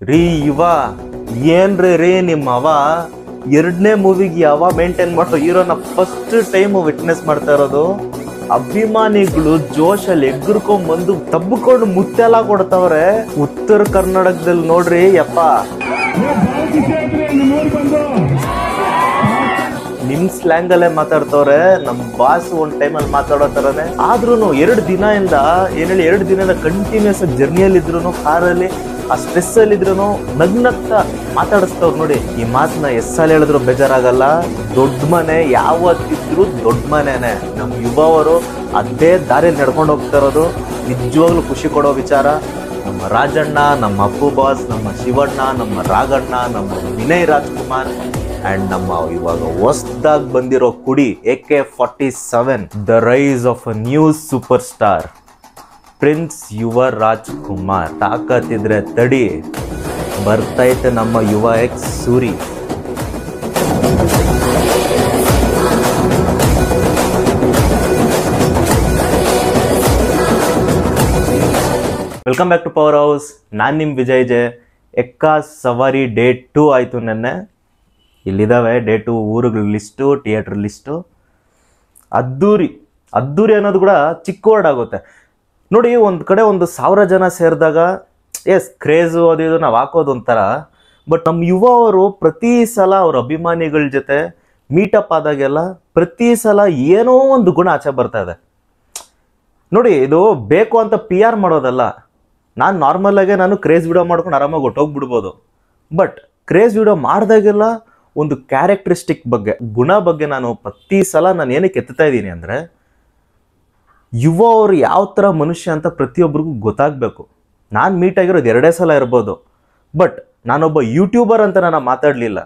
ರೀ ಇವ ಏನ್ರಿ ನಿಮ್ಮ ಅವ ಎರಡನೇ ಮೂವಿಗೆ ಯಾವ ಮೇಂಟೈನ್ ಮಾಡೋ ಹೀರೋನ ಫಸ್ಟ್ ಟೈಮ್ ವಿಟ್ನೆಸ್ ಮಾಡ್ತಾ ಇರೋದು. ಅಭಿಮಾನಿಗಳು ಜೋಶಲ್ಲಿ ಎಗ್ರಕೊಂಡ್ ಬಂದು ತಬ್ಬಿಕೊಂಡು ಮುತ್ತೆಲ್ಲ ಕೊಡ್ತಾವ್ರೆ. ಉತ್ತರ ಕರ್ನಾಟಕದಲ್ಲಿ ನೋಡ್ರಿ ಯಪ್ಪ, ನಿಮ್ ಸ್ಲ್ಯಾಂಗ್ ಅಲ್ಲೇ ಮಾತಾಡ್ತವ್ರೆ. ನಮ್ ಬಾಸ್ ಒಂದ್ ಟೈಮಲ್ಲಿ ಮಾತಾಡೋ ತರನೇ. ಆದ್ರೂ 2 ದಿನದಿಂದ ಕಂಟಿನ್ಯೂಸ್ ಆಗಿ ಜರ್ನಿಯಲ್ಲಿ ಇದ್ರು, ಕಾರಲ್ಲಿ ಆ ಸ್ಟ್ರೆಸ್ ಅಲ್ಲಿ ಇದ್ರು ನಗ್ನಗ್ತಾ ಮಾತಾಡಿಸ್ತವ್ರು ನೋಡಿ. ಈ ಮಾತನ್ನ ಎಸ್ಸಲ್ಲಿ ಹೇಳಿದ್ರು ಬೇಜಾರಾಗಲ್ಲ. ದೊಡ್ಡ ಮನೆ ಯಾವತ್ತಿದ್ರು ದೊಡ್ಡ ಮನೆನೆ. ನಮ್ ಯುವವರು ಅದೇ ದಾರಿಯಲ್ಲಿ ನಡ್ಕೊಂಡು ಹೋಗ್ತಾ ಇರೋದು ನಿಜವಾಗ್ಲೂ ಖುಷಿ ಕೊಡೋ ವಿಚಾರ. ನಮ್ಮ ರಾಜಣ್ಣ, ನಮ್ಮ ಅಪ್ಪು ಬಾಸ್, ನಮ್ಮ ಶಿವಣ್ಣ, ನಮ್ಮ ರಾಘಣ್ಣ, ನಮ್ಮ ವಿನಯ್ ರಾಜ್ಕುಮಾರ್ ಅಂಡ್ ನಮ್ಮ ಇವಾಗ ಹೊಸದಾಗಿ ಬಂದಿರೋ ಕುಡಿ AK-47, the rise of a new superstar prince Yuva Rajkumar. ತಾಕತ್ತಿದ್ರೆ ತಡಿ, ಬರ್ತೈತೆ ನಮ್ಮ Yuva X Suri. Welcome back to powerhouse. ನಾನು ನಿಮ್ಮ ವಿಜಯ್ ಜೆ. ಎಕ್ಕ ಸವಾರಿ ಡೇ 2 ಆಯಿತು ನೆನ್ನೆ. ಇಲ್ಲಿದ್ದಾವೆ ಡೇ 2 ಊರುಗಳ ಲಿಸ್ಟು, ಥಿಯೇಟ್ರ್ ಲಿಸ್ಟು. ಅದ್ದೂರಿ ಅನ್ನೋದು ಕೂಡ ಚಿಕ್ಕ ವರ್ಡ್ ಆಗುತ್ತೆ ನೋಡಿ. ಒಂದು ಕಡೆ 1,000 ಜನ ಸೇರಿದಾಗ ಎಸ್ ಕ್ರೇಜು ಅದು ಇದು ನಾವು ಹಾಕೋದು ಒಂಥರ. ಬಟ್ ನಮ್ಮ ಯುವವರು ಪ್ರತಿ ಸಲ ಅವ್ರ ಅಭಿಮಾನಿಗಳ ಜೊತೆ ಮೀಟಪ್ ಆದಾಗೆಲ್ಲ ಪ್ರತಿ ಸಲ ಏನೋ ಒಂದು ಗುಣ ಆಚೆ ಬರ್ತಾ ಇದೆ ನೋಡಿ. ಇದು ಬೇಕು ಅಂತ PR ಮಾಡೋದಲ್ಲ. ನಾನು ನಾರ್ಮಲಾಗೆ ನಾನು ಕ್ರೇಜ್ ವಿಡಿಯೋ ಮಾಡ್ಕೊಂಡು ಆರಾಮಾಗಿ ಹೊಟ್ಟೋಗ್ಬಿಡ್ಬೋದು. ಬಟ್ ಕ್ರೇಜ್ ವಿಡಿಯೋ ಮಾಡಿದಾಗೆಲ್ಲ ಒಂದು ಕ್ಯಾರೆಕ್ಟರಿಸ್ಟಿಕ್ ಬಗ್ಗೆ, ಗುಣ ಬಗ್ಗೆ ನಾನು ಪ್ರತಿ ಸಲ ನಾನು ಏನಕ್ಕೆ ಎತ್ತಾ ಇದ್ದೀನಿ ಅಂದರೆ, ಯುವ ಅವರು ಯಾವ ಥರ ಮನುಷ್ಯ ಅಂತ ಪ್ರತಿಯೊಬ್ಬರಿಗೂ ಗೊತ್ತಾಗಬೇಕು. ನಾನು ಮೀಟ್ ಆಗಿರೋದು 2 ಸಲ ಇರ್ಬೋದು. ಬಟ್ ನಾನೊಬ್ಬ ಯೂಟ್ಯೂಬರ್ ಅಂತ ನಾನು ಮಾತಾಡಲಿಲ್ಲ.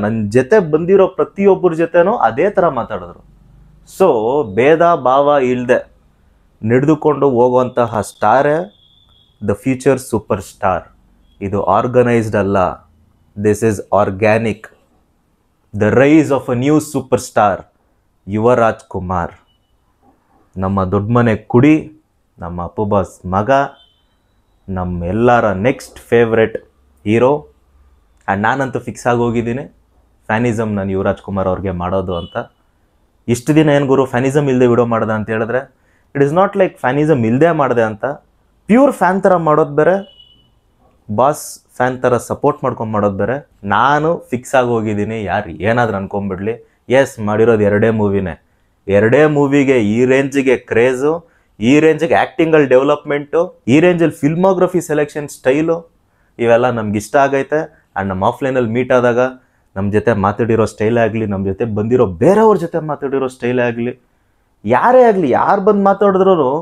ನನ್ನ ಜೊತೆ ಬಂದಿರೋ ಪ್ರತಿಯೊಬ್ಬರ ಜೊತೆನೂ ಅದೇ ಥರ ಮಾತಾಡಿದ್ರು. ಸೊ ಭೇದ ಭಾವ ಇಲ್ಲದೆ ನಡೆದುಕೊಂಡು ಹೋಗುವಂತಹ ಸ್ಟಾರೇ ದ ಫ್ಯೂಚರ್ ಸೂಪರ್ ಸ್ಟಾರ್. ಇದು ಆರ್ಗನೈಸ್ಡ್ ಅಲ್ಲ, this is organic. The rise of a new super star ಯುವ ರಾಜ್ಕುಮಾರ್, ನಮ್ಮ ದೊಡ್ಡ ಮನೆ ಕುಡಿ, ನಮ್ಮ ಅಪ್ಪು ಬಾಸ್ ಮಗ, ನಮ್ಮೆಲ್ಲರ ನೆಕ್ಸ್ಟ್ ಫೇವ್ರೆಟ್ ಹೀರೋ. ಆ್ಯಂಡ್ ನಾನಂತೂ ಫಿಕ್ಸ್ ಆಗಿ ಹೋಗಿದ್ದೀನಿ ಫ್ಯಾನಿಸಮ್ ನಾನು ಯುವರಾಜ್ಕುಮಾರ್ ಅವ್ರಿಗೆ ಮಾಡೋದು ಅಂತ. ಇಷ್ಟು ದಿನ ಏನು ಗುರು ಫ್ಯಾನಿಸಮ್ ಇಲ್ಲದೆ ವಿಡಿಯೋ ಮಾಡ್ದೆ ಅಂತ ಹೇಳಿದ್ರೆ, ಇಟ್ ಇಸ್ ನಾಟ್ ಲೈಕ್ ಫ್ಯಾನಿಸಮ್ ಇಲ್ಲದೆ ಮಾಡಿದೆ ಅಂತ. ಪ್ಯೂರ್ ಫ್ಯಾನ್ ಥರ ಮಾಡೋದು ಬೇರೆ, ಬಾಸ್ ಫ್ಯಾನ್ ಥರ ಸಪೋರ್ಟ್ ಮಾಡ್ಕೊಂಡು ಮಾಡೋದು ಬೇರೆ. ನಾನು ಫಿಕ್ಸ್ ಆಗಿ ಹೋಗಿದ್ದೀನಿ, ಯಾರು ಏನಾದರೂ ಅನ್ಕೊಂಬಿಡ್ಲಿ. ಎಸ್ ಮಾಡಿರೋದು 2 ಮೂವಿನೇ. 2 ಮೂವಿಗೆ ಈ ರೇಂಜಿಗೆ ಕ್ರೇಜು, ಈ ರೇಂಜಿಗೆ ಆ್ಯಕ್ಟಿಂಗಲ್ಲಿ ಡೆವಲಪ್ಮೆಂಟು, ಈ ರೇಂಜಲ್ಲಿ ಫಿಲ್ಮೋಗ್ರಫಿ ಸೆಲೆಕ್ಷನ್ ಸ್ಟೈಲು, ಇವೆಲ್ಲ ನಮ್ಗೆ ಇಷ್ಟ ಆಗೈತೆ. ಆ್ಯಂಡ್ ನಮ್ಮ ಆಫ್ಲೈನಲ್ಲಿ ಮೀಟ್ ಆದಾಗ ನಮ್ಮ ಜೊತೆ ಮಾತಾಡಿರೋ ಸ್ಟೈಲೇ ಆಗಲಿ, ನಮ್ಮ ಜೊತೆ ಬಂದಿರೋ ಬೇರೆಯವ್ರ ಜೊತೆ ಮಾತಾಡಿರೋ ಸ್ಟೈಲೇ ಆಗಲಿ, ಯಾರೇ ಆಗಲಿ, ಯಾರು ಬಂದು ಮಾತಾಡಿದ್ರೂ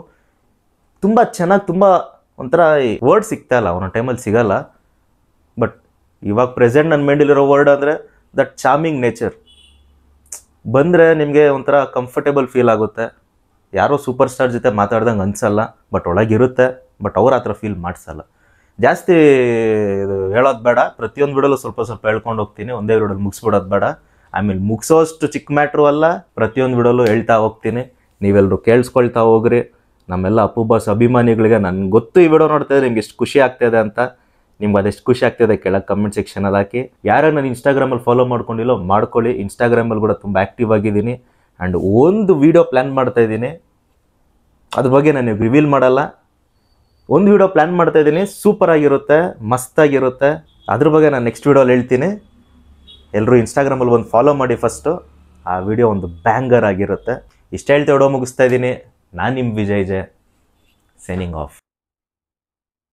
ತುಂಬ ಚೆನ್ನಾಗಿ, ತುಂಬ ಒಂಥರ ವರ್ಡ್ ಸಿಗ್ತಾ ಇಲ್ಲ, ಅವನ ಟೈಮಲ್ಲಿ ಸಿಗಲ್ಲ. ಬಟ್ ಇವಾಗ ಪ್ರೆಸೆಂಟ್ ನನ್ನ ಮೈಂಡಲ್ಲಿರೋ ವರ್ಡ್ ಅಂದರೆ ದಟ್ ಚಾರ್ಮಿಂಗ್ ನೇಚರ್. ಬಂದರೆ ನಿಮಗೆ ಒಂಥರ ಕಂಫರ್ಟೇಬಲ್ ಫೀಲ್ ಆಗುತ್ತೆ. ಯಾರೋ ಸೂಪರ್ ಸ್ಟಾರ್ ಜೊತೆ ಮಾತಾಡ್ದಂಗೆ ಅನಿಸಲ್ಲ, ಬಟ್ ಒಳಗಿರುತ್ತೆ. ಬಟ್ ಅವ್ರು ಆ ಥರ ಫೀಲ್ ಮಾಡಿಸಲ್ಲ. ಜಾಸ್ತಿ ಇದು ಹೇಳೋದು ಬೇಡ, ಪ್ರತಿಯೊಂದು ವಿಡಿಯೋಲು ಸ್ವಲ್ಪ ಹೇಳ್ಕೊಂಡು ಹೋಗ್ತೀನಿ. ಒಂದೇ ವಿಡಿಯೋದಲ್ಲಿ ಮುಗಿಸ್ಬಿಡೋದು ಬೇಡ. ಆಮೇಲೆ ಮುಗಿಸೋಷ್ಟು ಚಿಕ್ಕ ಮ್ಯಾಟ್ರು ಅಲ್ಲ, ಪ್ರತಿಯೊಂದು ವಿಡಿಯೋಲು ಹೇಳ್ತಾ ಹೋಗ್ತೀನಿ. ನೀವೆಲ್ಲರೂ ಕೇಳಿಸ್ಕೊಳ್ತಾ ಹೋಗ್ರಿ. ನಮ್ಮೆಲ್ಲ ಅಪ್ಪು ಬಾಸ್ ಅಭಿಮಾನಿಗಳಿಗೆ ನನಗೆ ಗೊತ್ತು ಈ ವಿಡಿಯೋ ನೋಡ್ತಾ ಇದ್ರೆ ನಿಮ್ಗೆ ಎಷ್ಟು ಖುಷಿ ಆಗ್ತಾಯಿದೆ ಅಂತ. ನಿಮ್ಗೆ ಅದೆಷ್ಟು ಖುಷಿ ಆಗ್ತಿದೆ ಕೆಳಗೆ ಕಮೆಂಟ್ ಸೆಕ್ಷನಲ್ಲಿ ಹಾಕಿ. ಯಾರು ನಾನು ಇನ್ಸ್ಟಾಗ್ರಾಮಲ್ಲಿ ಫಾಲೋ ಮಾಡ್ಕೊಂಡಿಲ್ಲೋ ಮಾಡ್ಕೊಳ್ಳಿ. ಇನ್ಸ್ಟಾಗ್ರಾಮಲ್ಲಿ ಕೂಡ ತುಂಬ ಆ್ಯಕ್ಟಿವ್ ಆಗಿದ್ದೀನಿ. ಆ್ಯಂಡ್ ಒಂದು ವೀಡಿಯೋ ಪ್ಲ್ಯಾನ್ ಮಾಡ್ತಾಯಿದ್ದೀನಿ, ಅದ್ರ ಬಗ್ಗೆ ನಾನು ರಿವೀಲ್ ಮಾಡಲ್ಲ. ಒಂದು ವೀಡಿಯೋ ಪ್ಲ್ಯಾನ್ ಮಾಡ್ತಾಯಿದ್ದೀನಿ, ಸೂಪರ್ ಆಗಿರುತ್ತೆ, ಮಸ್ತಾಗಿರುತ್ತೆ. ಅದ್ರ ಬಗ್ಗೆ ನಾನು ನೆಕ್ಸ್ಟ್ ವೀಡಿಯೋಲಿ ಹೇಳ್ತೀನಿ. ಎಲ್ಲರೂ ಇನ್ಸ್ಟಾಗ್ರಾಮಲ್ಲಿ ಒಂದು ಫಾಲೋ ಮಾಡಿ ಫಸ್ಟು. ಆ ವಿಡಿಯೋ ಒಂದು ಬ್ಯಾಂಗರ್ ಆಗಿರುತ್ತೆ. ಇಷ್ಟ ಹೇಳ್ತಾ ವಿಡಿಯೋ ಮುಗಿಸ್ತಾ ಇದ್ದೀನಿ. ನಾನು ನಿಮ್ಮ ವಿಜಯ್ ಜೆ, ಸೈನಿಂಗ್ ಆಫ್.